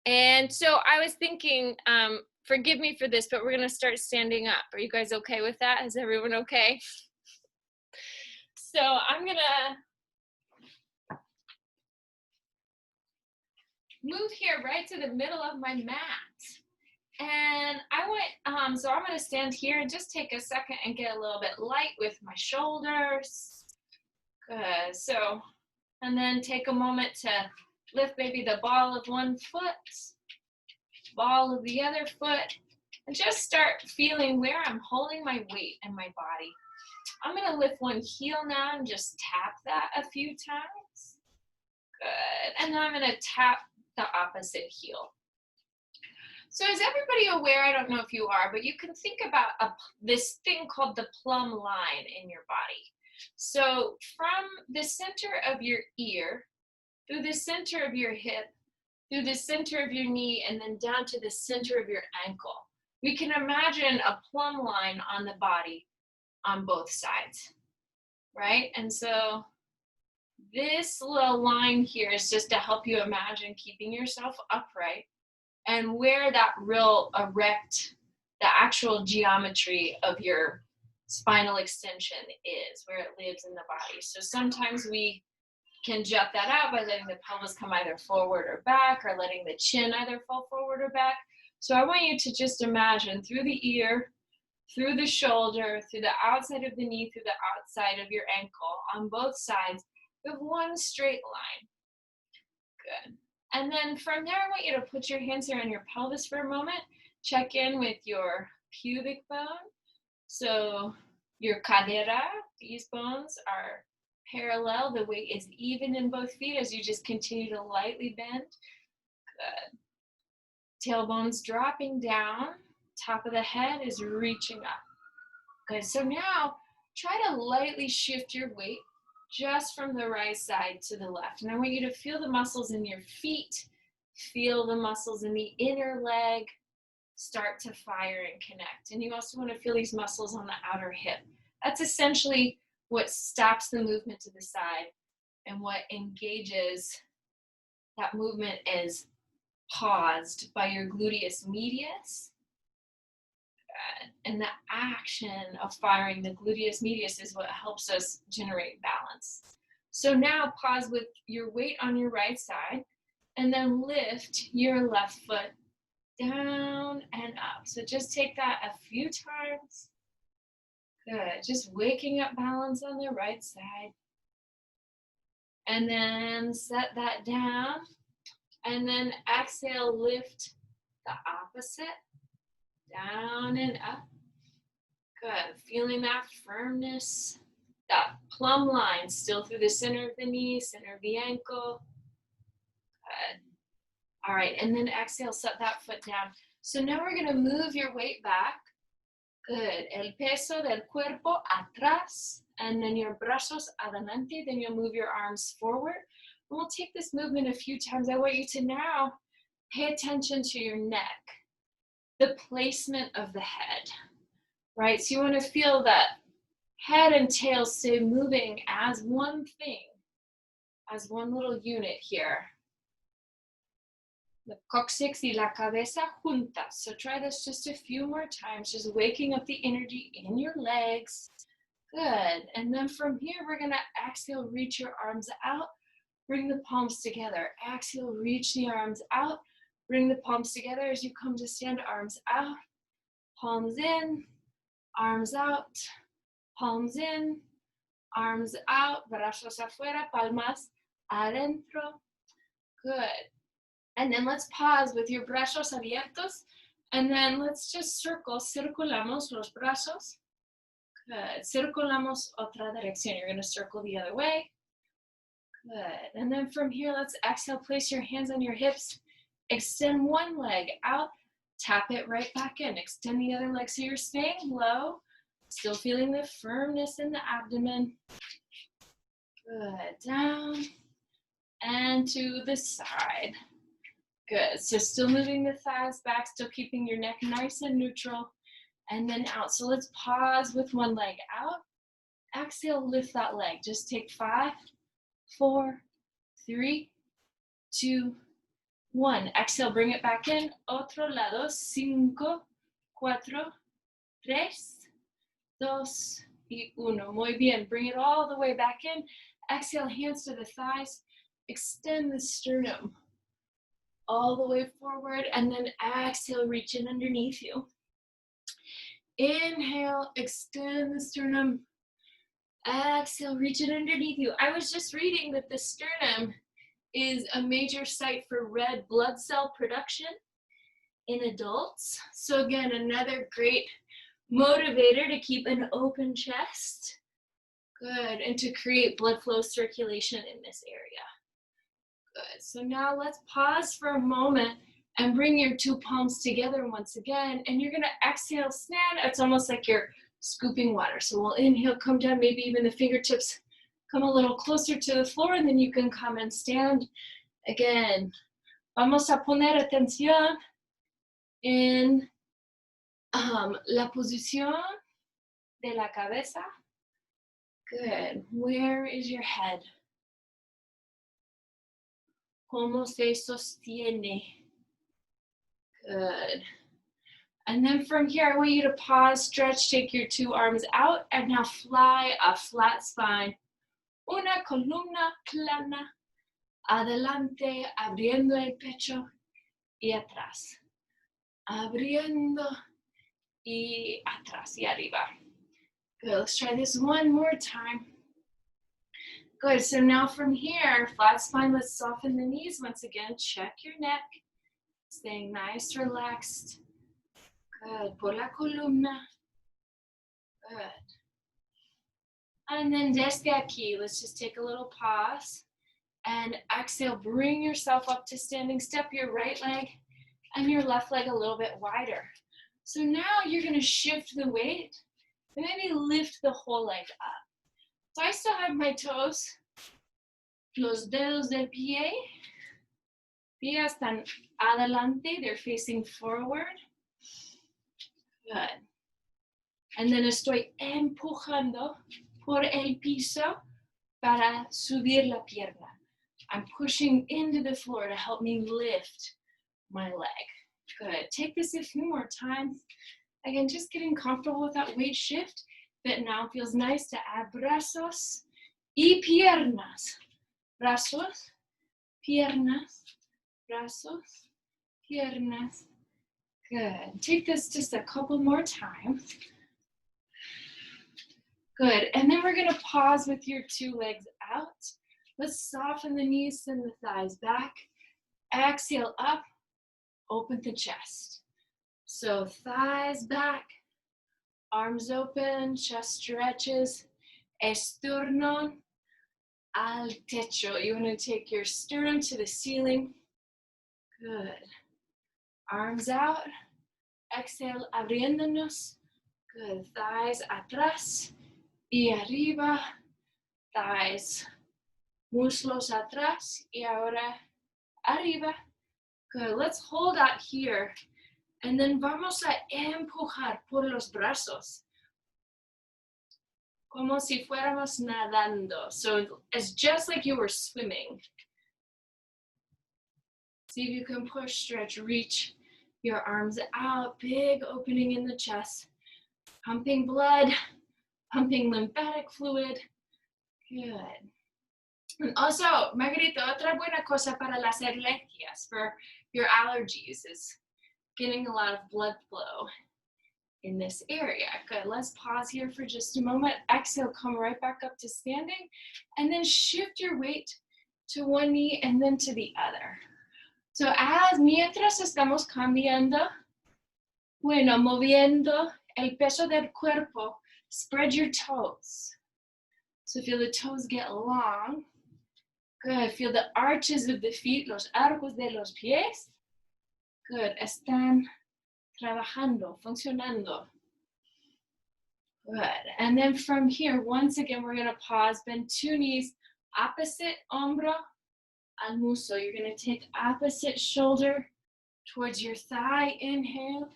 And so I was thinking, forgive me for this, but we're gonna start standing up. Are you guys okay with that? Is everyone okay? So I'm gonna move here right to the middle of my mat. And so I'm gonna stand here and just take a second and get a little bit light with my shoulders. Good, so, and then take a moment to lift maybe the ball of one foot, ball of the other foot, and just start feeling where I'm holding my weight in my body. I'm gonna lift one heel now and just tap that a few times. Good, and then I'm gonna tap the opposite heel. So is everybody aware, I don't know if you are, but you can think about this thing called the plumb line in your body. So from the center of your ear, through the center of your hip, through the center of your knee, and then down to the center of your ankle, we can imagine a plumb line on the body on both sides, right? And so this little line here is just to help you imagine keeping yourself upright and where that real erect, the actual geometry of your spinal extension is, where it lives in the body. So sometimes we can jut that out by letting the pelvis come either forward or back, or letting the chin either fall forward or back. So I want you to just imagine through the ear, through the shoulder, through the outside of the knee, through the outside of your ankle, on both sides, you have one straight line. Good. And then from there, I want you to put your hands here on your pelvis for a moment. Check in with your pubic bone. So your cadera, these bones are parallel. The weight is even in both feet as you just continue to lightly bend. Good. Tailbone's dropping down. Top of the head is reaching up. Good. So now try to lightly shift your weight just from the right side to the left. And I want you to feel the muscles in your feet, feel the muscles in the inner leg start to fire and connect. And you also want to feel these muscles on the outer hip. That's essentially what stops the movement to the side, and what engages that movement is paused by your gluteus medius. And the action of firing the gluteus medius is what helps us generate balance. So now pause with your weight on your right side, and then lift your left foot down and up. So just take that a few times. Good, just waking up balance on the right side. And then set that down, and then exhale, lift the opposite. Down and up. Good. Feeling that firmness, that plumb line still through the center of the knee, center of the ankle. Good. All right, and then exhale, set that foot down. So now we're going to move your weight back. Good. El peso del cuerpo atrás, and then your brazos adelante. Then you'll move your arms forward. And we'll take this movement a few times. I want you to now pay attention to your neck, the placement of the head, right? So you want to feel that head and tail stay moving as one thing, as one little unit here. The coccyx y la cabeza juntas. So try this just a few more times, just waking up the energy in your legs. Good. And then from here, we're going to exhale, reach your arms out, bring the palms together. Exhale, reach the arms out. Bring the palms together as you come to stand, arms out, palms in, arms out, palms in, arms out, brazos afuera, palmas adentro. Good. And then let's pause with your brazos abiertos, and then let's just circulamos los brazos. Good. Circulamos otra dirección. You're going to circle the other way. Good. And then from here, let's exhale, place your hands on your hips. Extend one leg out, tap it right back in. Extend the other leg so you're staying low, still feeling the firmness in the abdomen. Good, down and to the side. Good, so still moving the thighs back, still keeping your neck nice and neutral, and then out. So let's pause with one leg out. Exhale, lift that leg. Just take 5, 4, 3, 2, 1. Exhale, bring it back in. Otro lado. 5, 4, 3, 2, y 1. Muy bien. Bring it all the way back in. Exhale, hands to the thighs. Extend the sternum all the way forward, and then exhale, reach in underneath you. Inhale, extend the sternum. Exhale, reach it underneath you. I was just reading that the sternum is a major site for red blood cell production in adults. So again, another great motivator to keep an open chest. Good, and to create blood flow circulation in this area. Good, so now let's pause for a moment and bring your 2 palms together once again, and you're gonna exhale, stand. It's almost like you're scooping water. So we'll inhale, come down, maybe even the fingertips come a little closer to the floor, and then you can come and stand. Again, vamos a poner atención en la posición de la cabeza. Good. Where is your head? ¿Cómo se sostiene? Good. And then from here, I want you to pause, stretch, take your 2 arms out, and now fly a flat spine. Una columna plana, adelante, abriendo el pecho y atrás. Abriendo y atrás y arriba. Good, let's try this one more time. Good, so now from here, flat spine, let's soften the knees once again. Check your neck, staying nice, relaxed. Good, por la columna. Good. And then desde aquí, let's just take a little pause. And exhale, bring yourself up to standing. Step your right leg and your left leg a little bit wider. So now you're gonna shift the weight and maybe lift the whole leg up. So I still have my toes, los dedos del pie. Pies están adelante, they're facing forward. Good. And then estoy empujando por el piso para subir la pierna. I'm pushing into the floor to help me lift my leg. Good. Take this a few more times. Again, just getting comfortable with that weight shift. But now feels nice to add brazos y piernas. Brazos, piernas, brazos, piernas. Good. Take this just a couple more times. Good. And then we're going to pause with your 2 legs out. Let's soften the knees, send the thighs back. Exhale up, open the chest. So thighs back, arms open, chest stretches, esternón al techo. You want to take your sternum to the ceiling. Good. Arms out. Exhale, abriéndonos. Good. Thighs atrás y arriba. Thighs, muslos atrás y ahora arriba. Good. Let's hold out here. And then vamos a empujar por los brazos. Como si fuéramos nadando. So it's just like you were swimming. See if you can push, stretch, reach your arms out. Big opening in the chest. Pumping blood, pumping lymphatic fluid. Good. And also, Margarita, otra buena cosa para las alergias, for your allergies, is getting a lot of blood flow in this area. Good, let's pause here for just a moment. Exhale, come right back up to standing, and then shift your weight to one knee and then to the other. So mientras estamos cambiando, moviendo el peso del cuerpo, spread your toes. So feel the toes get long. Good, feel the arches of the feet, los arcos de los pies. Good, están trabajando, funcionando. Good, and then from here, once again, we're gonna pause, bend 2 knees, opposite hombro al muslo. You're gonna take opposite shoulder towards your thigh, inhale,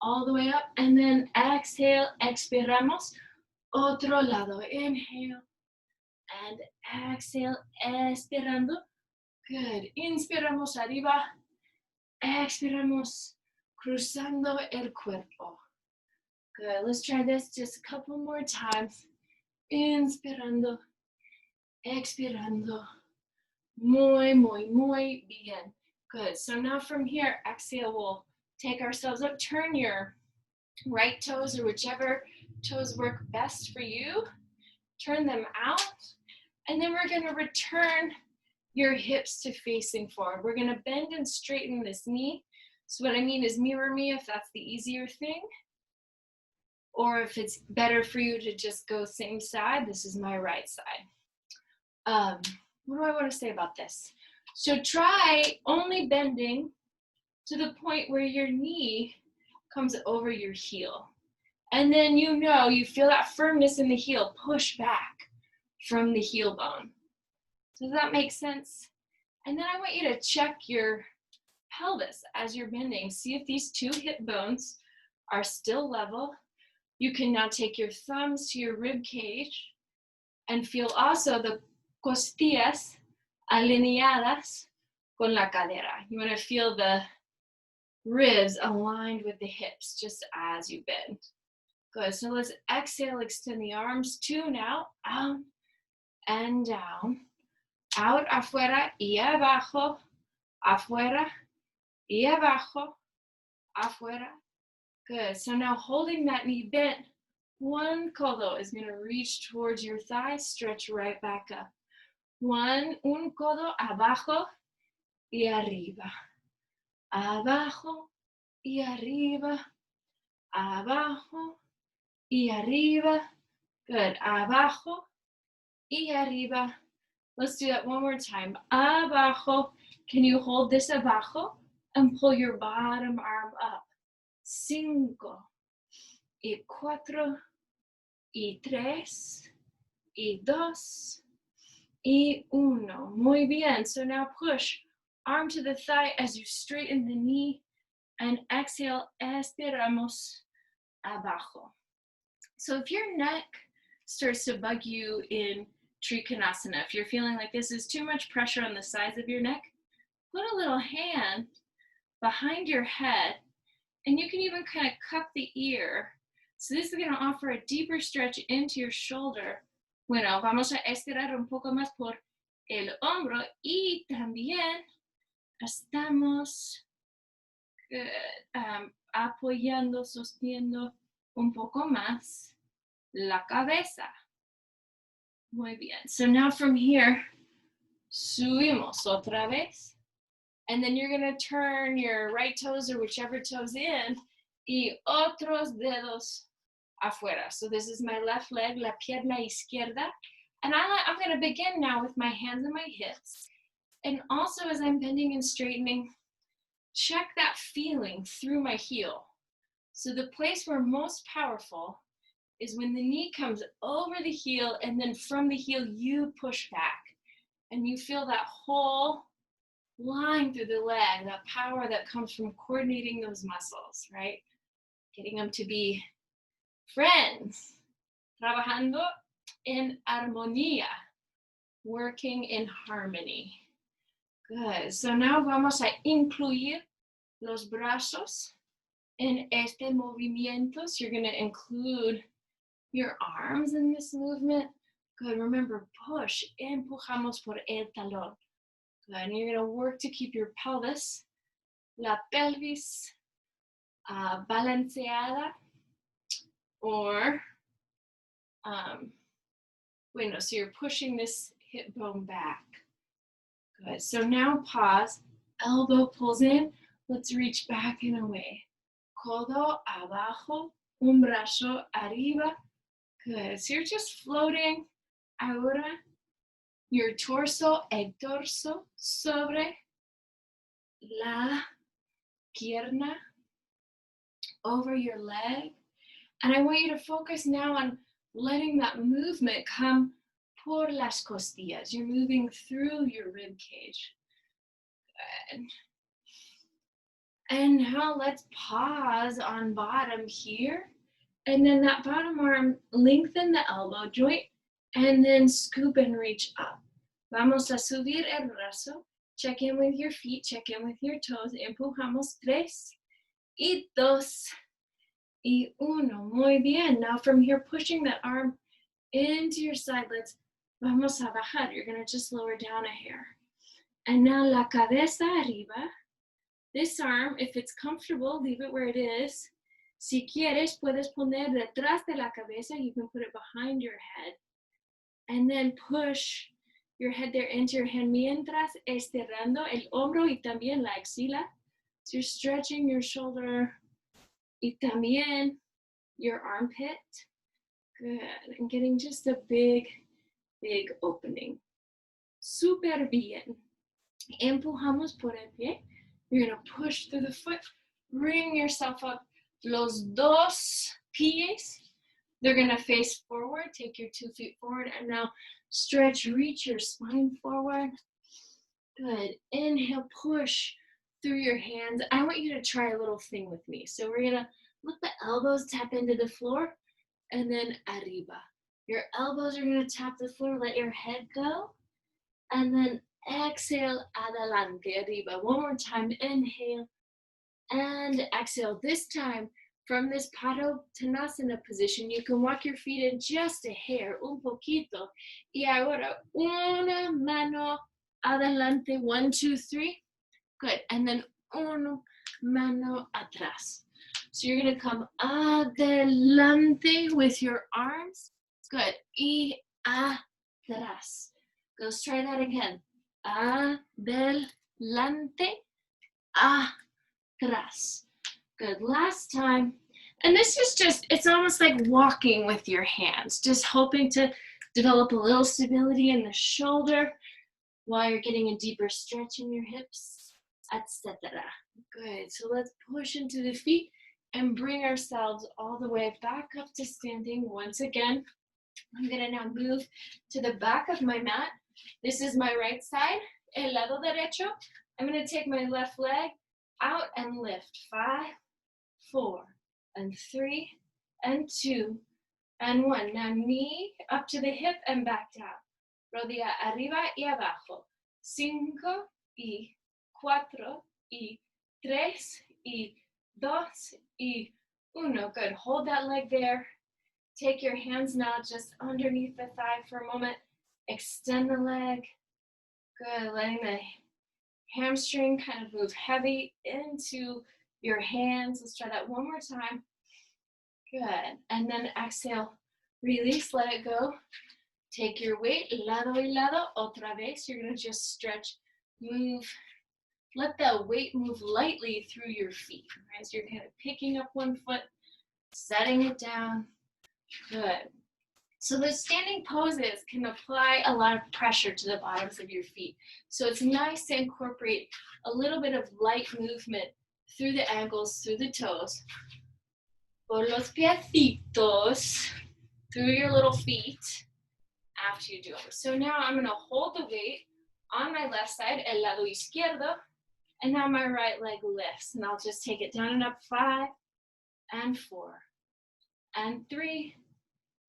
all the way up, and then exhale, expiramos, otro lado, inhale, and exhale, expirando. Good, inspiramos arriba, Expiramos, cruzando el cuerpo. Good. Let's try this just a couple more times. Inspirando, expirando. Muy bien. Good. So now from here, exhale, we'll take ourselves up. Turn your right toes or whichever toes work best for you. Turn them out. And then we're going to return your hips to facing forward. We're going to bend and straighten this knee. So what I mean is mirror me if that's the easier thing. Or if it's better for you to just go same side, this is my right side. What do I want to say about this? So try only bending to the point where your knee comes over your heel. And then you feel that firmness in the heel, push back from the heel bone. Does that make sense? And then I want you to check your pelvis as you're bending. See if these two hip bones are still level. You can now take your thumbs to your rib cage and feel also the costillas alineadas con la cadera. You want to feel the ribs aligned with the hips just as you bend. Good. So let's exhale, extend the arms. Two now. Out and down. Out, afuera, y abajo. Afuera, y abajo. Afuera. Good. So now holding that knee bent, one codo is going to reach towards your thigh. Stretch right back up. Un codo abajo y arriba. Abajo y arriba. Abajo y arriba. Good. Abajo y arriba. Let's do that one more time. Abajo. Can you hold this abajo and pull your bottom arm up? 5 y 4 y 3 y 2 y 1. Muy bien. So now push arm to the thigh as you straighten the knee and exhale. Estiramos abajo. So if your neck starts to bug you in Trikonasana, if you're feeling like this is too much pressure on the sides of your neck, put a little hand behind your head, and you can even kind of cup the ear. So this is going to offer a deeper stretch into your shoulder. Bueno, vamos a estirar un poco más por el hombro y también estamos apoyando, sosteniendo un poco más la cabeza. Muy bien. So now from here, subimos otra vez. And then you're going to turn your right toes or whichever toes in y otros dedos afuera. So this is my left leg, la pierna izquierda. And I'm going to begin now with my hands and my hips. And also as I'm bending and straightening, check that feeling through my heel. So the place where most powerful is when the knee comes over the heel and then from the heel you push back. And you feel that whole line through the leg, that power that comes from coordinating those muscles, right? Getting them to be friends, trabajando en armonía, working in harmony. Good. So now vamos a incluir los brazos en este movimiento. So you're going to include your arms in this movement. Good. Remember, push, empujamos por el talón. Good. And you're going to work to keep your pelvis, la pelvis, balanceada, or, so you're pushing this hip bone back. Good. So now pause, elbow pulls in. Let's reach back and away. Codo abajo, un brazo arriba. Good. So you're just floating ahora your torso, el torso sobre la pierna, over your leg. And I want you to focus now on letting that movement come por las costillas. You're moving through your rib cage. Good. And now let's pause on bottom here. And then that bottom arm, lengthen the elbow joint and then scoop and reach up. Vamos a subir el brazo Check in with your feet, check in with your toes. Empujamos 3 y 2 y 1. Muy bien. Now from here, pushing that arm into your side. Vamos a bajar. You're going to just lower down a hair. And now la cabeza arriba. This arm, if it's comfortable, leave it where it is. Si quieres, puedes poner detrás de la cabeza. You can put it behind your head. And then push your head there into your hand mientras estirando el hombro y también la axila. So you're stretching your shoulder y también your armpit. Good. And getting just a big, big opening. Súper bien. Empujamos por el pie. You're going to push through the foot. Bring yourself up. Los dos pies, they're going to face forward. Take your 2 feet forward. And now stretch, reach your spine forward. Good. Inhale, push through your hands. I want you to try a little thing with me. So we're going to let the elbows tap into the floor. And then arriba. Your elbows are going to tap the floor. Let your head go. And then exhale, adelante, arriba. One more time, inhale and exhale. This time, from this Padottanasana position, you can walk your feet in just a hair, un poquito. Y ahora, una mano adelante, 1, 2, 3. Good. And then una mano atrás. So you're going to come adelante with your arms. Good. Y atrás. Let's try that again. Adelante, atrás. Good. Last time. And this is just, it's almost like walking with your hands, just hoping to develop a little stability in the shoulder while you're getting a deeper stretch in your hips, etc. Good. So let's push into the feet and bring ourselves all the way back up to standing once again. I'm going to now move to the back of my mat. This is my right side, el lado derecho. I'm going to take my left leg out and lift. 5, 4, and 3, and 2, and 1. Now knee up to the hip and back down. Rodilla arriba y abajo. 5, y 4, y 3, y 2, y 1. Good. Hold that leg there. Take your hands now just underneath the thigh for a moment. Extend the leg. Good. Letting the hamstring kind of move heavy into your hands. Let's try that one more time. Good. And then exhale. Release. Let it go. Take your weight. Lado y lado. Otra vez. You're going to just stretch. Move. Let the weight move lightly through your feet. Right? So you're kind of picking up one foot, setting it down. Good. So the standing poses can apply a lot of pressure to the bottoms of your feet. So it's nice to incorporate a little bit of light movement through the ankles, through the toes. Por los piecitos, through your little feet after you do them. So now I'm going to hold the weight on my left side, el lado izquierdo, and now my right leg lifts. And I'll just take it down and up. 5, and 4, and 3,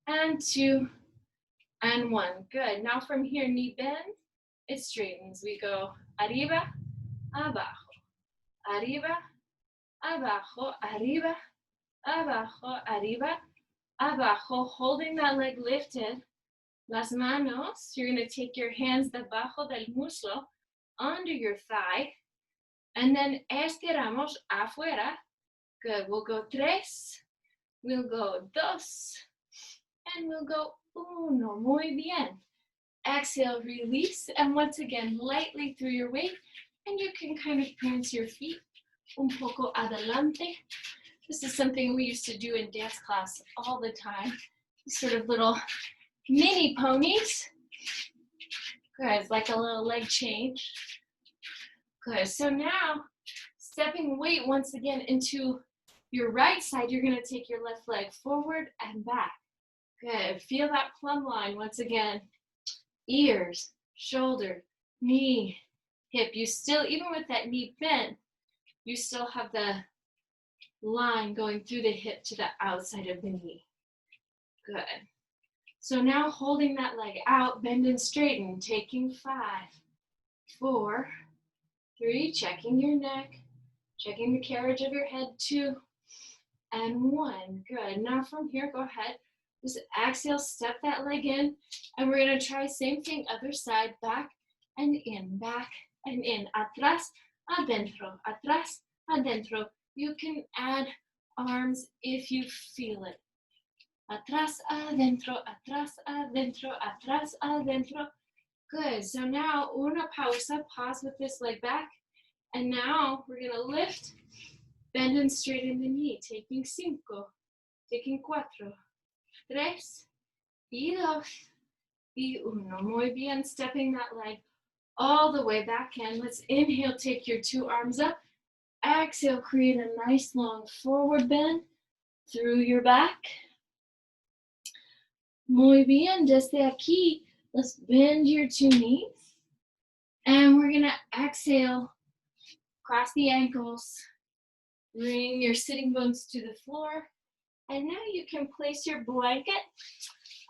and 2, and 1. Good. Now from here, knee bend, it straightens. We go arriba, abajo, arriba, abajo, arriba, abajo, arriba, abajo. Holding that leg lifted. Las manos, you're going to take your hands debajo del muslo, under your thigh, and then estiramos afuera. Good. We'll go 3, we'll go 2, and we'll go 1. Muy bien. Exhale, release, and once again, lightly through your weight, and you can kind of prance your feet un poco adelante. This is something we used to do in dance class all the time. These sort of little mini ponies. Good, it's like a little leg change. Good, so now, stepping weight once again into your right side, you're gonna take your left leg forward and back. Good, feel that plumb line once again. Ears, shoulder, knee, hip. You still, even with that knee bent, you still have the line going through the hip to the outside of the knee. Good. So now holding that leg out, bend and straighten, taking 5, 4, 3, checking your neck, checking the carriage of your head, 2, and 1. Good. Now from here, go ahead. Just exhale, step that leg in, and we're going to try same thing, other side, back and in, back and in. Atrás, adentro, atrás, adentro. You can add arms if you feel it. Atrás, adentro, atrás, adentro, atrás, adentro. Good. So now, una pausa, pause with this leg back. And now we're going to lift, bend and straighten the knee, taking 5, taking 4, 3, y 2, y 1. Muy bien, stepping that leg all the way back in. Let's inhale, take your 2 arms up. Exhale, create a nice long forward bend through your back. Muy bien, desde aquí, let's bend your 2 knees. And we're gonna exhale, cross the ankles, bring your sitting bones to the floor. And now you can place your blanket.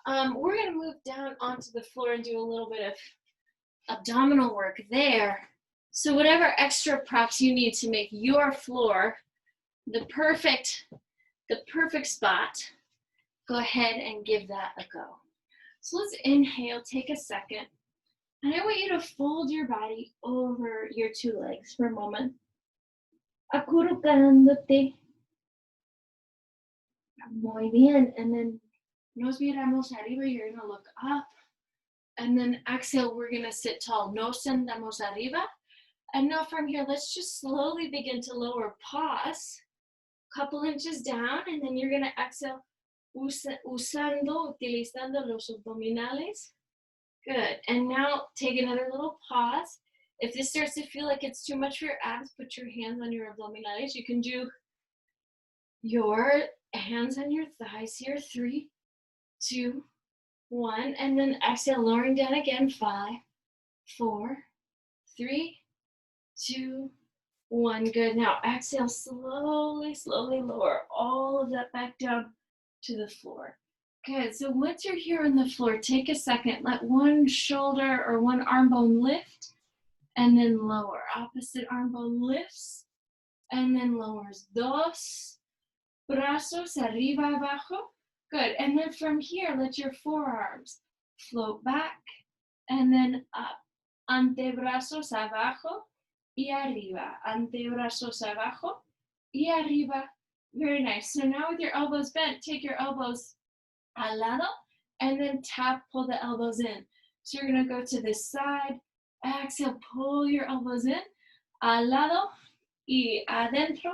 We're gonna move down onto the floor and do a little bit of abdominal work there. So whatever extra props you need to make your floor the perfect spot, go ahead and give that a go. So let's inhale, take a second. And I want you to fold your body over your 2 legs for a moment. Acurrucándote. Muy bien. And then nos miramos arriba. You're going to look up. And then exhale, we're going to sit tall. Nos sentamos arriba. And now from here, let's just slowly begin to lower. Pause. Couple inches down. And then you're going to exhale. Utilizando los abdominales. Good. And now take another little pause. If this starts to feel like it's too much for your abs, put your hands on your abdominales. You can do your hands on your thighs here. 3, 2, 1. And then exhale, lowering down again. 5, 4, 3, 2, 1. Good. Now exhale, slowly, slowly lower all of that back down to the floor. Good. So once you're here on the floor, take a second. Let one shoulder or one arm bone lift and then lower. Opposite arm bone lifts and then lowers. Dos brazos arriba, abajo. Good. And then from here, let your forearms float back and then up. Antebrazos abajo y arriba. Antebrazos abajo y arriba. Very nice. So now with your elbows bent, take your elbows al lado, and then tap, pull the elbows in. So you're gonna go to this side, exhale, pull your elbows in, al lado y adentro,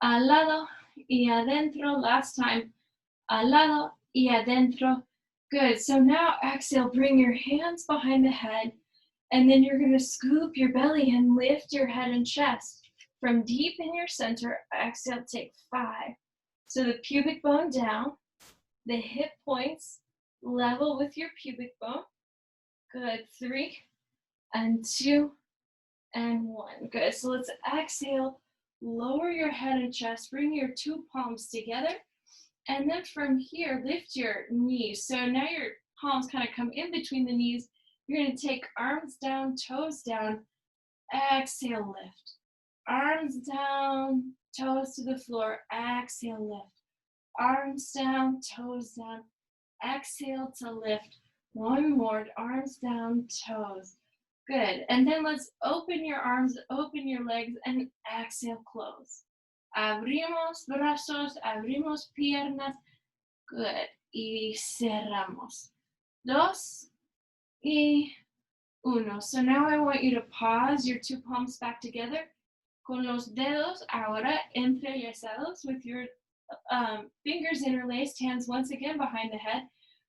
al lado y adentro. Last time, al lado y adentro. Good. So now exhale, bring your hands behind the head, and then you're gonna scoop your belly and lift your head and chest. From deep in your center, exhale, take 5. So the pubic bone down, the hip points level with your pubic bone. Good. 3 and 2 and 1. Good. So let's exhale, lower your head and chest, bring your 2 palms together. And then from here, lift your knees. So now your palms kind of come in between the knees. You're going to take arms down, toes down. Exhale, lift. Arms down, toes to the floor. Exhale, lift. Arms down, toes down. Exhale to lift. One more, arms down, toes. Good. And then let's open your arms, open your legs, and exhale, close. Abrimos brazos, abrimos piernas. Good. Y cerramos. Dos y uno. So now I want you to pause your 2 palms back together. Con los dedos ahora entrelazados with your fingers interlaced, hands once again behind the head.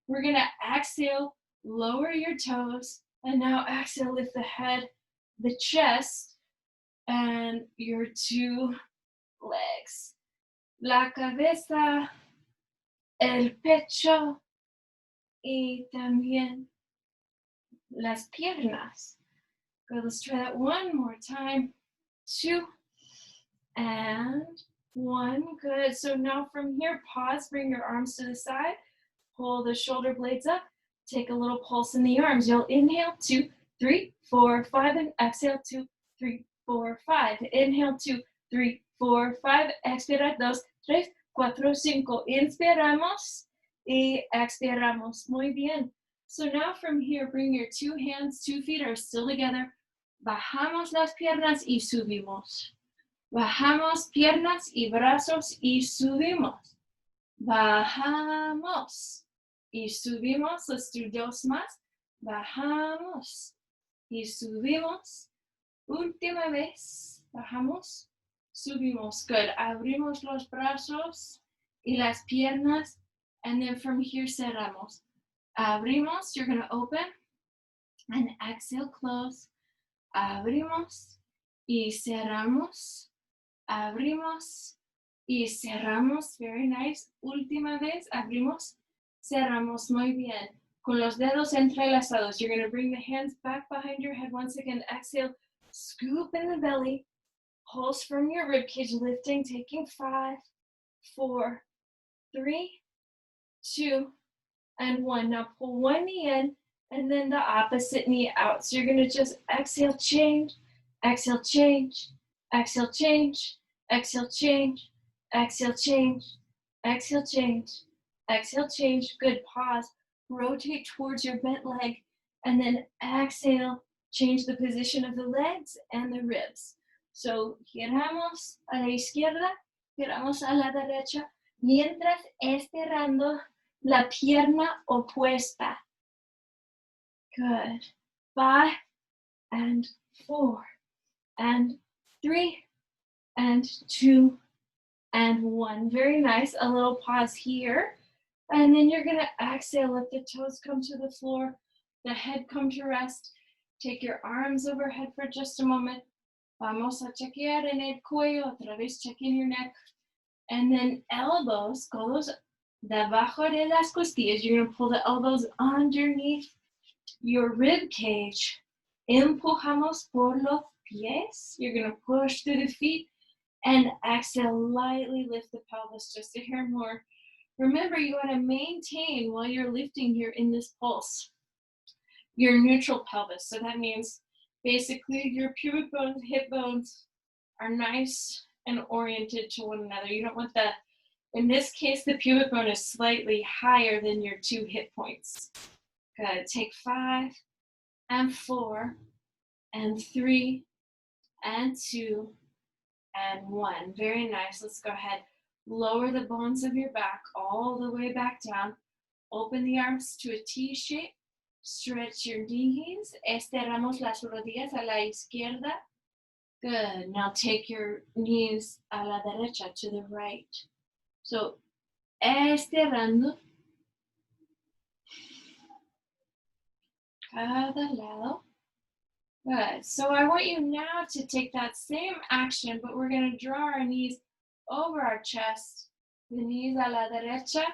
We're going to exhale, lower your toes, and now exhale, lift the head, the chest, and your 2 legs. La cabeza, el pecho, y también las piernas. Good, let's try that one more time. 2 and 1. Good. So now from here, pause, bring your arms to the side, pull the shoulder blades up, take a little pulse in the arms. You'll inhale, 2, 3, 4, 5, and exhale, 2, 3, 4, 5. Inhale, 2, 3, 4, 5. Expira, 2, 3, 4, 5. Inspiramos y expiramos. Muy bien. So now from here, bring your 2 hands, 2 feet are still together. Bajamos las piernas y subimos. Bajamos piernas y brazos y subimos. Bajamos y subimos. Let's do 2 más. Bajamos y subimos. Última vez. Bajamos, subimos. Good. Abrimos los brazos y las piernas. And then from here, cerramos. Abrimos. You're going to open. And exhale, close. Abrimos y cerramos. Abrimos y cerramos. Very nice. Última vez. Abrimos. Cerramos. Muy bien. Con los dedos entrelazados. You're going to bring the hands back behind your head. Once again, exhale. Scoop in the belly. Pulse from your ribcage. Lifting. Taking 5, 4, 3, 2, and 1. Now pull one knee in and then the opposite knee out. So you're going to just exhale, change, exhale, change, exhale, change, exhale, change, exhale, change, exhale, change, exhale, change. Good. Pause. Rotate towards your bent leg and then exhale. Change the position of the legs and the ribs. So giramos a la izquierda, giramos a la derecha, mientras estirando la pierna opuesta. Good. 5 and 4 and 3 and 2 and 1. Very nice. A little pause here. And then you're going to exhale. Let the toes come to the floor. The head come to rest. Take your arms overhead for just a moment. Vamos a chequear en el cuello. Otra vez check in your neck. And then elbows, codos debajo de las costillas. You're going to pull the elbows underneath your rib cage. Empujamos por los pies. You're going to push through the feet. And exhale, lightly lift the pelvis just a hair more. Remember, you want to maintain while you're lifting here in this pulse your neutral pelvis. So that means basically your pubic bones, hip bones are nice and oriented to one another. You don't want the, in this case, the pubic bone is slightly higher than your 2 hip points. Good. Take 5 and 4 and 3 and 2 and 1. Very nice. Let's go ahead. Lower the bones of your back all the way back down. Open the arms to a T shape. Stretch your knees. Estiramos las rodillas a la izquierda. Good. Now take your knees a la derecha, to the right. So, estirando cada lado. Good. So I want you now to take that same action, but we're going to draw our knees over our chest. The knees a la derecha,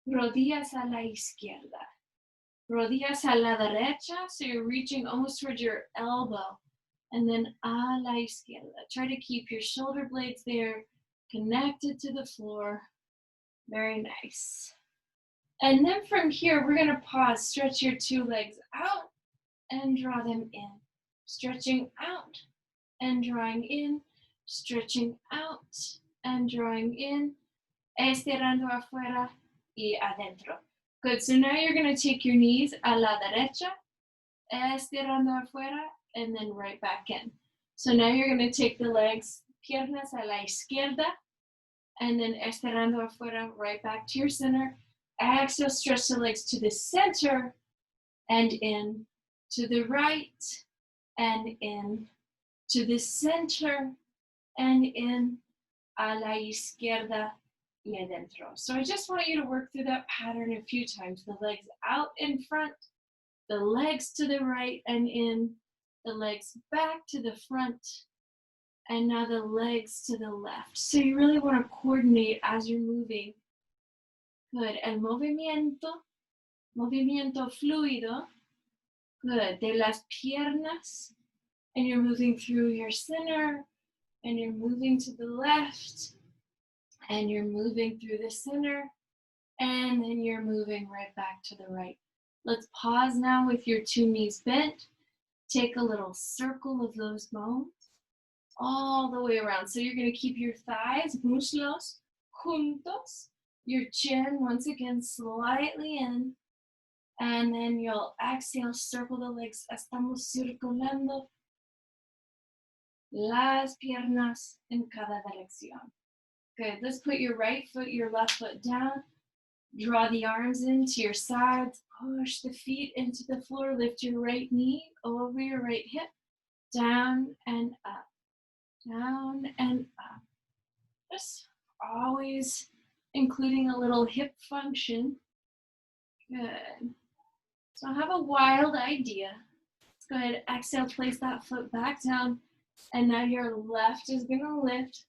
rodillas a la izquierda. Rodillas a la derecha, so you're reaching almost towards your elbow. And then a la izquierda. Try to keep your shoulder blades there, connected to the floor. Very nice. And then from here, we're going to pause. Stretch your 2 legs out and draw them in. Stretching out and drawing in. Stretching out and drawing in. Estirando afuera y adentro. Good. So now you're going to take your knees a la derecha. Estirando afuera. And then right back in. So now you're going to take the legs, piernas a la izquierda, and then estirando afuera, right back to your center. Exhale, stretch the legs to the center and in, to the right and in, to the center and in, a la izquierda y adentro. So I just want you to work through that pattern a few times. The legs out in front, the legs to the right and in, the legs back to the front, and now the legs to the left. So you really want to coordinate as you're moving. Good. El movimiento fluido. Good. De las piernas. And you're moving through your center, and you're moving to the left, and you're moving through the center, and then you're moving right back to the right. Let's pause now with your 2 knees bent. Take a little circle of those bones. all the way around. So you're going to keep your thighs, muslos, juntos, your chin once again slightly in, and then you'll exhale, circle the legs. Estamos circulando las piernas en cada dirección. Good. Let's put your right foot, your left foot down. Draw the arms into your sides. Push the feet into the floor. Lift your right knee over your right hip. Down and up. Down and up. Just always including a little hip function. Good. So I have a wild idea. Let's go ahead, exhale, place that foot back down. And now your left is gonna lift.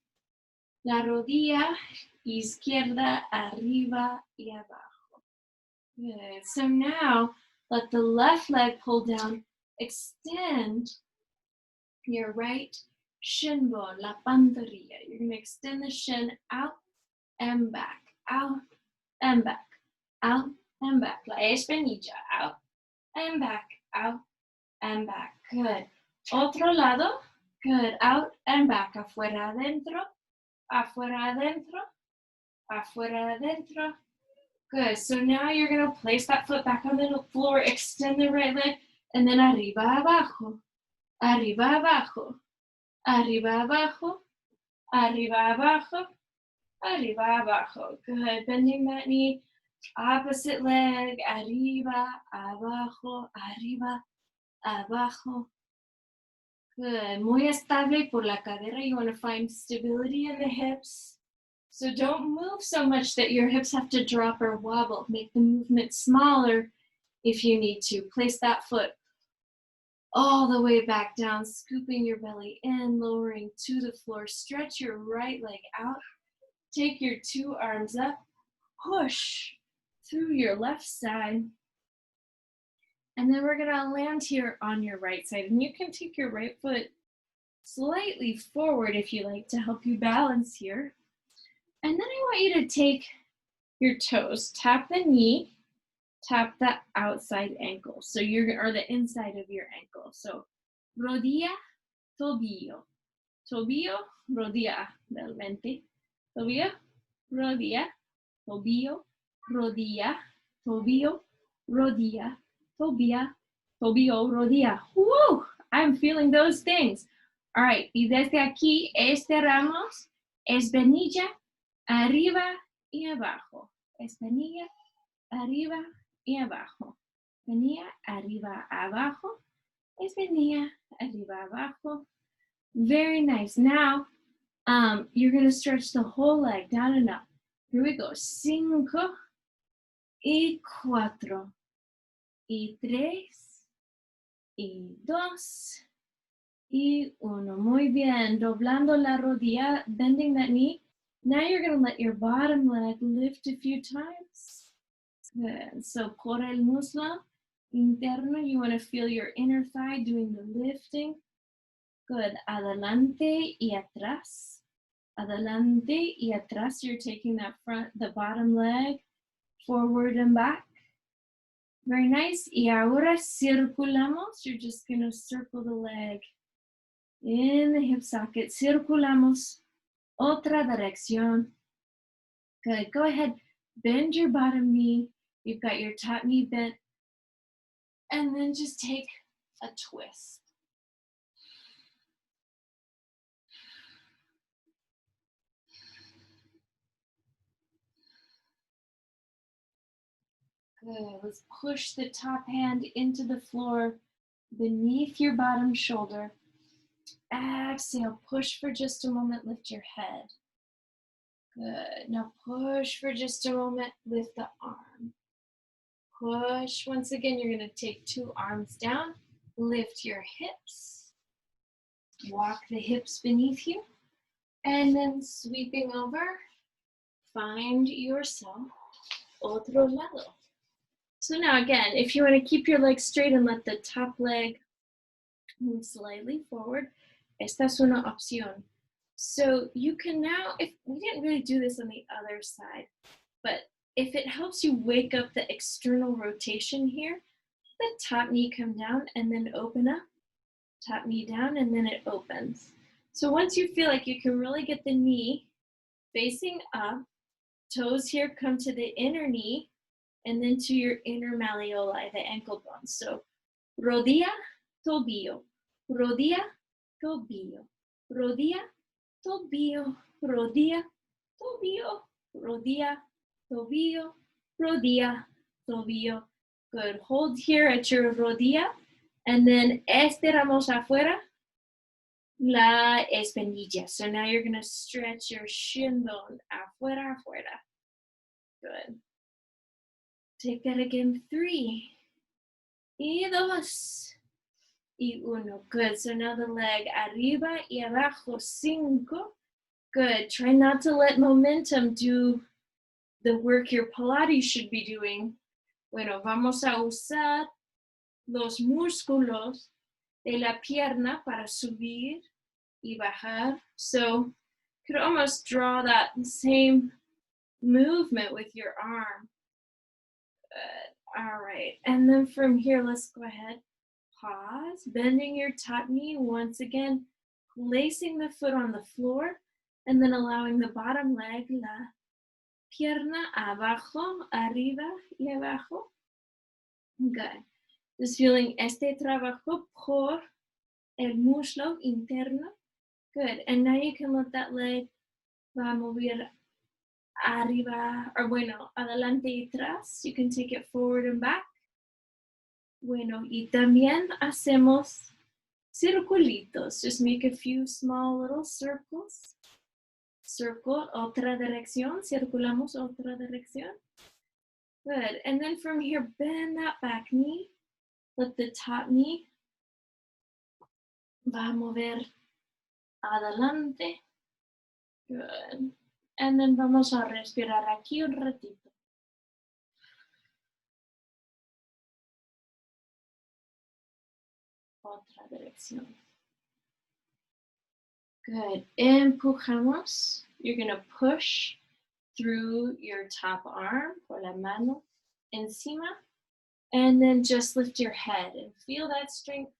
La rodilla izquierda arriba y abajo. Good. So now let the left leg pull down. Extend your right shin bone, la pantorrilla. You're gonna extend the shin out and back, out and back, out and back. La espinilla, out and back, out and back. Good. Otro lado. Good. Out and back. Afuera, adentro. Afuera, adentro. Afuera, adentro. Good. So now you're going to place that foot back on the floor. Extend the right leg. And then arriba, abajo. Arriba, abajo. Arriba, abajo. Arriba, abajo. Arriba, abajo. Good. Bending that knee. Opposite leg. Arriba, abajo. Arriba, abajo. Good. Muy estable por la cadera. You want to find stability in the hips. So don't move so much that your hips have to drop or wobble. Make the movement smaller if you need to. Place that foot all the way back down, scooping your belly in, lowering to the floor. Stretch your right leg out. Take your two arms up. Push through your left side. And then we're gonna land here on your right side. And you can take your right foot slightly forward if you like to help you balance here. And then I want you to take your toes, tap the knee, tap the outside ankle. So or the inside of your ankle. So rodilla, tobillo. Tobillo, rodilla, realmente. Tobillo, rodilla, tobillo, rodilla, tobillo, rodilla, tobillo, tobillo, rodilla. Woo! I'm feeling those things. All right, y desde aquí estiramos, espinilla, arriba y abajo. Espinilla, arriba y abajo. Espinilla, arriba, abajo. Espinilla, arriba, abajo. Very nice. Now, you're going to stretch the whole leg down and up. Here we go. 5 y 4 y 3 y 2 y 1. Muy bien. Doblando la rodilla, bending that knee. Now you're going to let your bottom leg lift a few times. Good. So por el muslo interno, you want to feel your inner thigh doing the lifting. Good. Adelante y atrás. Adelante y atrás. You're taking the bottom leg forward and back. Very nice. Y ahora circulamos. You're just going to circle the leg in the hip socket. Circulamos. Otra dirección. Good. Go ahead. Bend your bottom knee. You've got your top knee bent. And then just take a twist. Good. Let's push the top hand into the floor beneath your bottom shoulder. Exhale. Push for just a moment. Lift your head. Good. Now push for just a moment. Lift the arm. Push. Once again, you're going to take 2 arms down. Lift your hips. Walk the hips beneath you. And then sweeping over, find yourself otro lado. So now again, if you want to keep your legs straight and let the top leg move slightly forward, esta es una opción. So you can now, if we didn't really do this on the other side, but if it helps you wake up the external rotation here, the top knee come down and then open up. Top knee down and then it opens. So once you feel like you can really get the knee facing up, toes here come to the inner knee, and then to your inner malleoli, the ankle bones. So rodilla, tobillo, rodilla, tobillo, rodilla, tobillo, rodilla, tobillo, rodilla, tobillo, rodilla, tobillo. Good. Hold here at your rodilla, and then estiramos afuera la espinilla. So now you're gonna stretch your shin bone afuera, afuera. Good. Take that again. 3, y 2, y 1. Good. So now the leg arriba y abajo. 5. Good. Try not to let momentum do the work your Pilates should be doing. Bueno, vamos a usar los músculos de la pierna para subir y bajar. So you could almost draw that same movement with your arm. Good. All right. And then from here, let's go ahead. Pause, bending your top knee once again, placing the foot on the floor, and then allowing the bottom leg, la pierna abajo, arriba y abajo. Good. Just feeling este trabajo por el muslo interno. Good. And now you can let that leg va a mover arriba, or bueno, adelante y atrás. You can take it forward and back. Bueno, y también hacemos circulitos. Just make a few small little circles. Circle, otra dirección. Circulamos otra dirección. Good. And then from here, bend that back knee. Let the top knee va a mover adelante. Good. And then vamos a respirar aquí un ratito. Otra dirección. Good. Empujamos. You're going to push through your top arm, por la mano encima, and then just lift your head and feel that strength.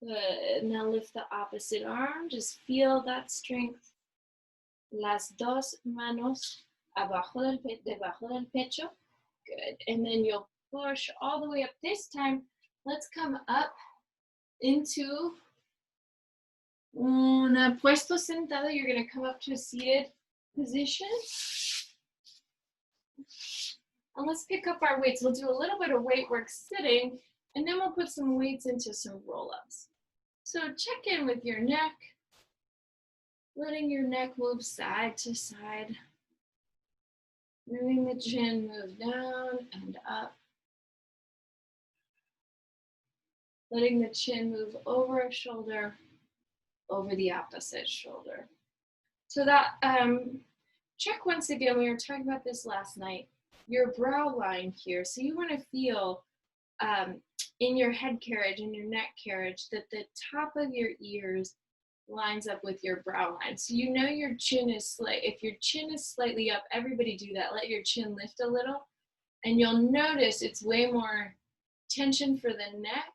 Good. Now lift the opposite arm. Just feel that strength. Las dos manos debajo del pecho. Good. And then you'll push all the way up. This time, let's come up into un puesto sentado. You're going to come up to a seated position. And let's pick up our weights. We'll do a little bit of weight work sitting, and then we'll put some weights into some roll-ups. So check in with your neck, letting your neck move side to side, moving the chin, move down and up, letting the chin move over a shoulder, over the opposite shoulder. So that, check once again, we were talking about this last night, your brow line here. So you want to feel in your head carriage, in your neck carriage, that the top of your ears lines up with your brow line. So you know your chin is if your chin is slightly up, everybody do that. Let your chin lift a little, and you'll notice it's way more tension for the neck,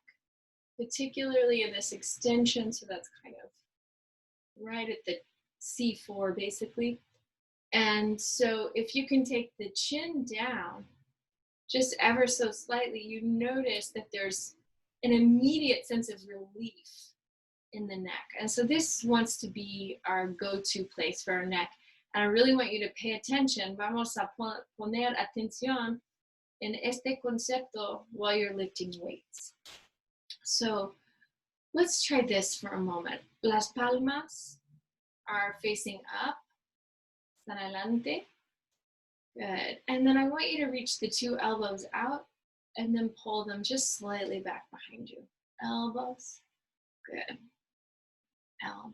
particularly in this extension. So that's kind of right at the C4 basically. And so if you can take the chin down just ever so slightly, you notice that there's an immediate sense of relief in the neck. And so this wants to be our go-to place for our neck. And I really want you to pay attention. Vamos a poner atención en este concepto while you're lifting weights. So let's try this for a moment. Las palmas are facing up, están adelante. Good. And then I want you to reach the 2 elbows out and then pull them just slightly back behind you. Elbows. Good. Elbows.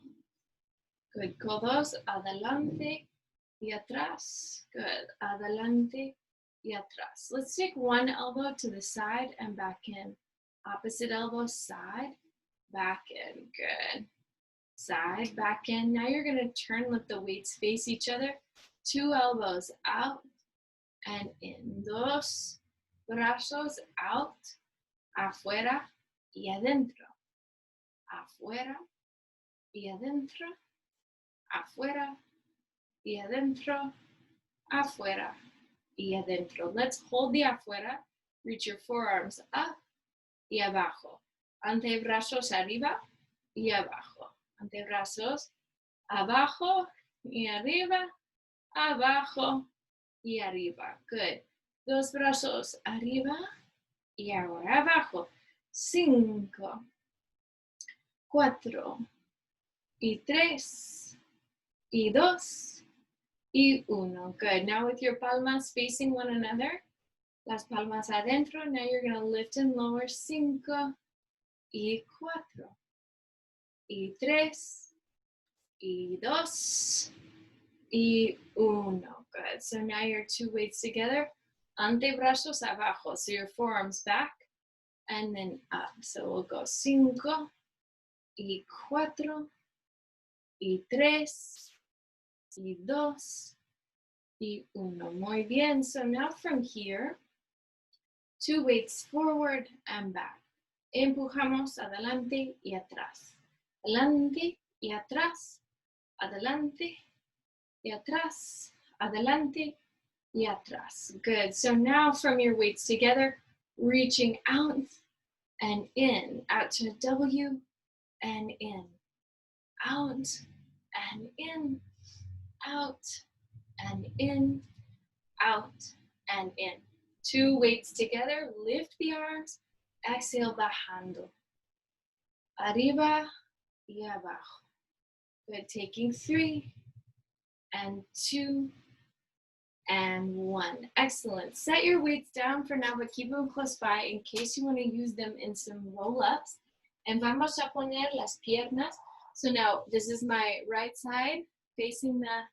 Good. Codos adelante y atrás. Good. Adelante y atrás. Let's take one elbow to the side and back in. Opposite elbow, side, back in. Good. Side, back in. Now you're going to turn, let the weights face each other. 2 elbows out and in. Dos brazos out, afuera y adentro. Afuera y adentro, afuera, y adentro, afuera, y adentro. Let's hold the afuera. Reach your forearms up y abajo. Antebrazos arriba y abajo. Antebrazos abajo y arriba, abajo y arriba. Good. Dos brazos arriba y ahora abajo. 5, 4, y 3, y 2, y 1. Good. Now with your palmas facing one another, las palmas adentro. Now you're going to lift and lower. 5, y 4, y 3, y 2, y 1. Good. So now your two weights together. Antebrazos abajo. So your forearms back and then up. So we'll go 5, y 4, y 3, y 2, y 1. Muy bien. So now from here, two weights forward and back. Empujamos adelante y atrás. Adelante y atrás. Adelante y atrás. Adelante y atrás. Good. So now from your weights together, reaching out and in. Out to a W and in. Out and in. Out and in. Out and in. Two weights together, lift the arms, exhale bajando. Arriba y abajo. Good, taking 3 and 2 and 1. Excellent. Set your weights down for now, but keep them close by in case you want to use them in some roll-ups. And vamos a poner las piernas. So now, this is my right side facing the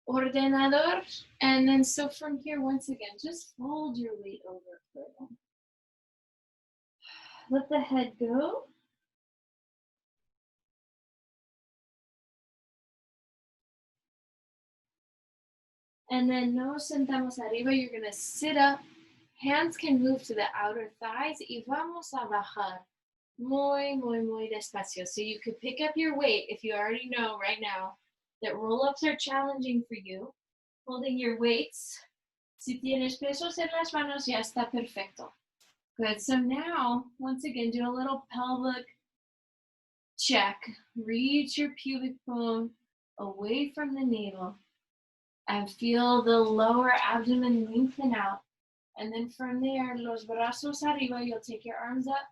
ordenador, and then so from here, once again, just fold your weight over further. Let the head go. And then nos sentamos arriba, you're gonna sit up. Hands can move to the outer thighs y vamos a bajar. Muy, muy, muy despacio. So you could pick up your weight if you already know right now that roll-ups are challenging for you. Holding your weights. Si tienes pesos en las manos, ya está perfecto. Good. So now, once again, do a little pelvic check. Reach your pubic bone away from the navel and feel the lower abdomen lengthen out. And then from there, los brazos arriba, you'll take your arms up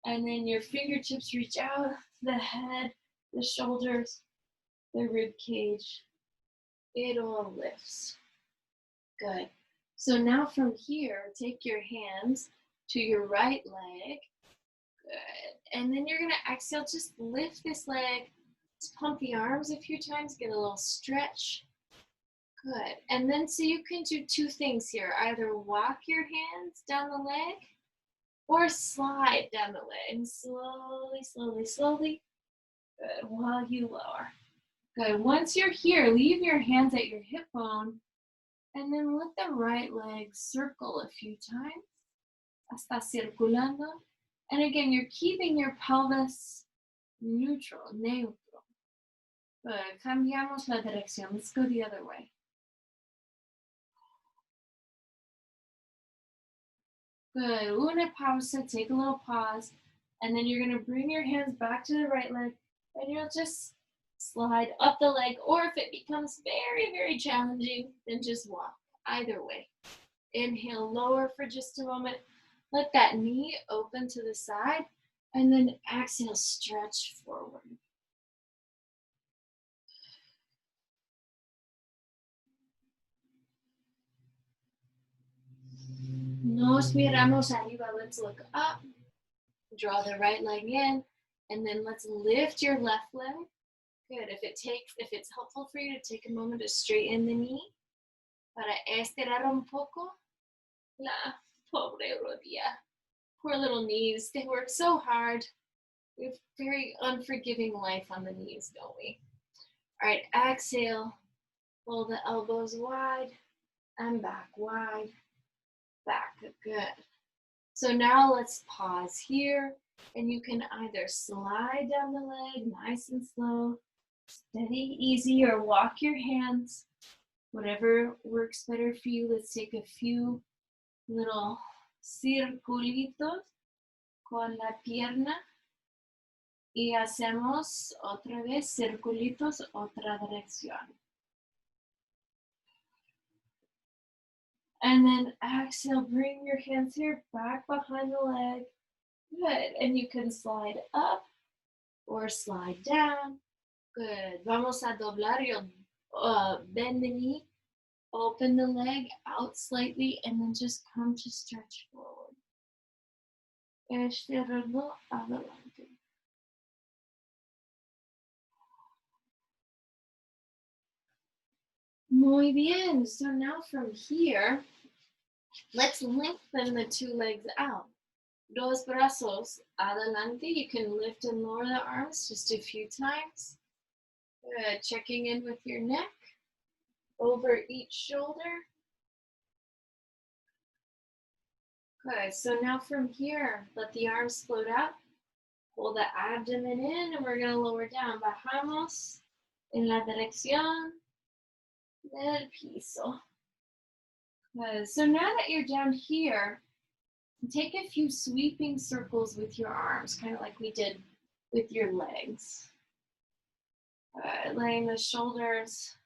and then your fingertips reach out to the head, the shoulders, the rib cage. It all lifts. Good. So now from here, take your hands to your right leg. Good. And then you're going to exhale, just lift this leg. Just pump the arms a few times, get a little stretch. Good. And then so you can do two things here. Either walk your hands down the leg or slide down the leg. Slowly, slowly, slowly. Good. While you lower. Good. Once you're here, leave your hands at your hip bone and then let the right leg circle a few times. Hasta circulando. And again, you're keeping your pelvis neutral, neutro. Good. Cambiamos la dirección. Let's go the other way. Good. Una pausa. Take a little pause. And then you're going to bring your hands back to the right leg. And you'll just slide up the leg. Or if it becomes very, very challenging, then just walk. Either way. Inhale, lower for just a moment. Let that knee open to the side. And then exhale, stretch forward. Nos miramos arriba. Let's look up. Draw the right leg in. And then let's lift your left leg. Good. If it's helpful for you to take a moment to straighten the knee. Para estirar un poco. La pobre rodilla. Poor little knees. They work so hard. We have a very unforgiving life on the knees, don't we? All right, exhale. Pull the elbows wide and back, wide, back. Good. So now let's pause here. And you can either slide down the leg nice and slow, steady, easy, or walk your hands. Whatever works better for you. Let's take a few little circulitos con la pierna y hacemos otra vez circulitos, otra dirección. And then exhale, bring your hands here back behind the leg. Good. And you can slide up or slide down. Good. Vamos a doblar. You'll bend the knee, open the leg out slightly, and then just come to stretch forward. Estirando adelante. Muy bien. So now from here, let's lengthen the two legs out. Dos brazos adelante. You can lift and lower the arms just a few times. Good. Checking in with your neck over each shoulder. Good. So now from here, let the arms float out. Pull the abdomen in, and we're going to lower down. Bajamos en la dirección del piso. Good. So now that you're down here, take a few sweeping circles with your arms, kind of like we did with your legs. Laying the shoulders.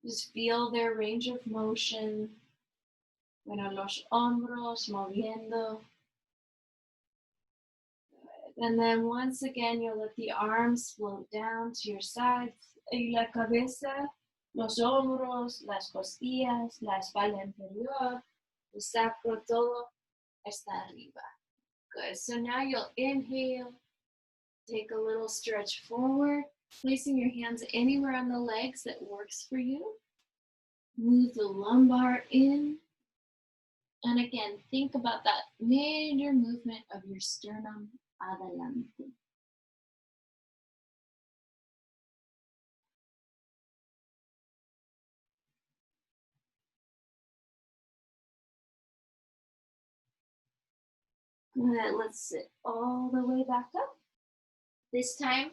Just feel their range of motion. Bueno, los hombros moviendo. And then once again, you'll let the arms float down to your sides. Y la cabeza, los hombros, las costillas, la espalda inferior, el sacro, todo está arriba. Good. So now you'll inhale. Take a little stretch forward, placing your hands anywhere on the legs that works for you. Move the lumbar in. And again, think about that major movement of your sternum adelante. Good. Let's sit all the way back up. This time,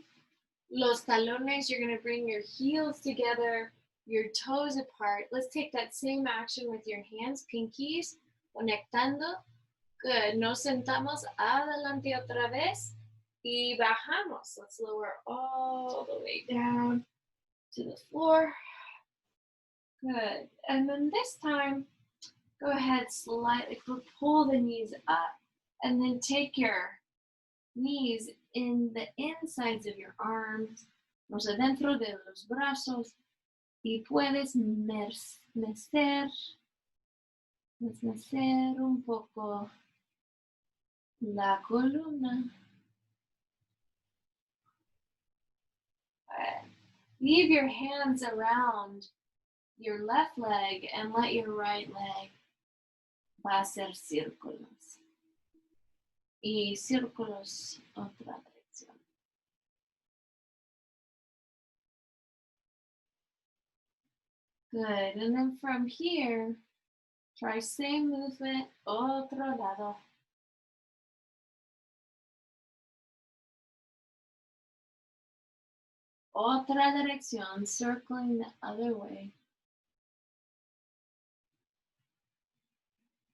los talones, you're going to bring your heels together, your toes apart. Let's take that same action with your hands, pinkies, conectando. Good. Nos sentamos adelante otra vez y bajamos. Let's lower all the way down to the floor. Good. And then this time, go ahead, slightly pull the knees up and then take your knees in the insides of your arms, los adentro de los brazos, y puedes mecer un poco la columna. Leave your hands around your left leg and let your right leg va a hacer círculos. Y círculos otra dirección. Good. And then from here, try same movement, otro lado. Otra dirección, circling the other way.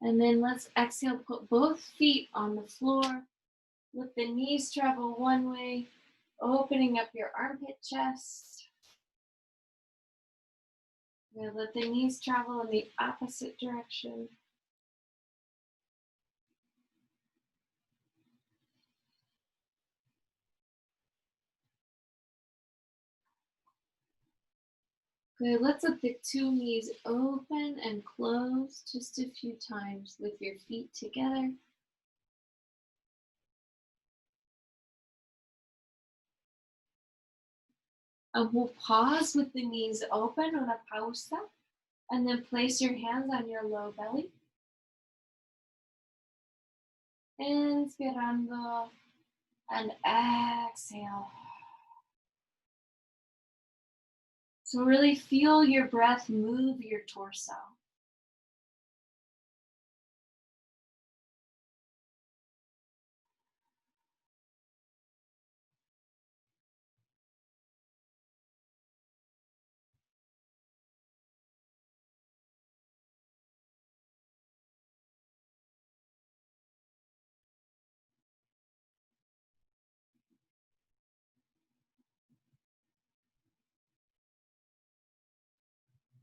And then let's exhale, put both feet on the floor. Let the knees travel one way, opening up your armpit chest. Now let the knees travel in the opposite direction. Good, let's let the two knees open and close just a few times with your feet together. And we'll pause with the knees open, una pausa, and then place your hands on your low belly. Inspirando and exhale. So really feel your breath move your torso.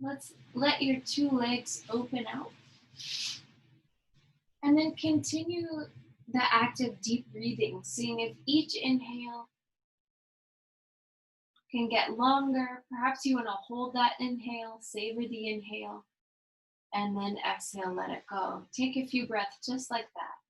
Let's let your two legs open out. And then continue the active deep breathing, seeing if each inhale can get longer. Perhaps you want to hold that inhale, savor the inhale, and then exhale, let it go. Take a few breaths just like that.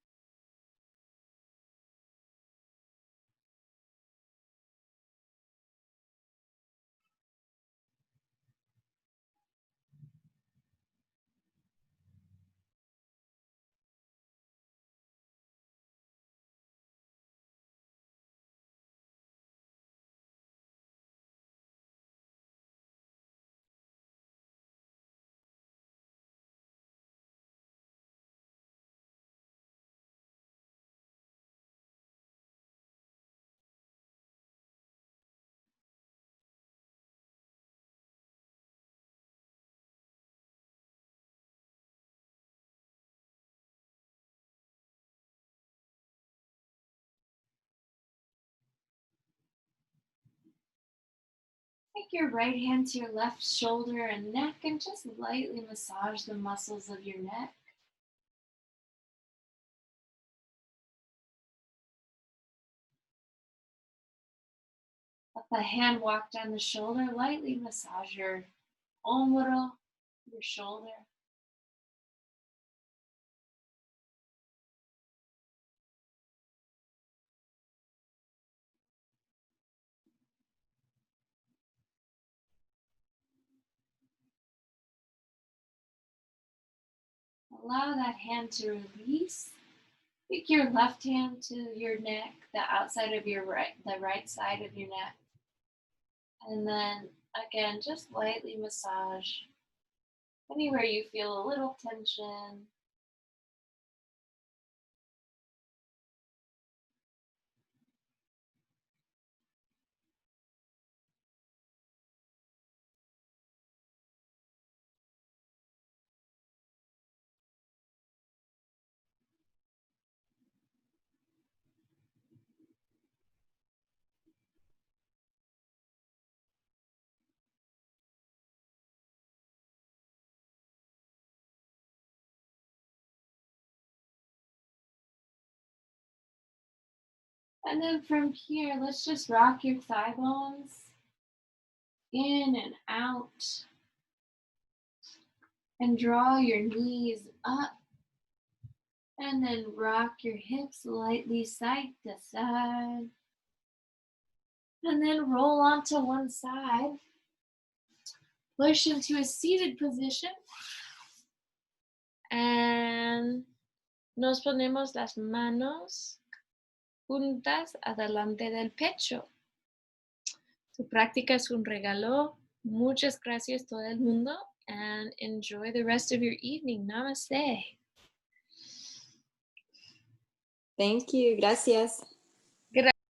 Take your right hand to your left shoulder and neck and just lightly massage the muscles of your neck. Let the hand walk down the shoulder, lightly massage your hombro, your shoulder. Allow that hand to release. Take your left hand to your neck, the outside of your the right side of your neck. And then again, just lightly massage anywhere you feel a little tension. And then from here, let's just rock your thigh bones in and out. And draw your knees up. And then rock your hips lightly side to side. And then roll onto one side. Push into a seated position. And nos ponemos las manos juntas adelante del pecho. Tu práctica es un regalo. Muchas gracias todo el mundo. And enjoy the rest of your evening. Namaste. Thank you. Gracias.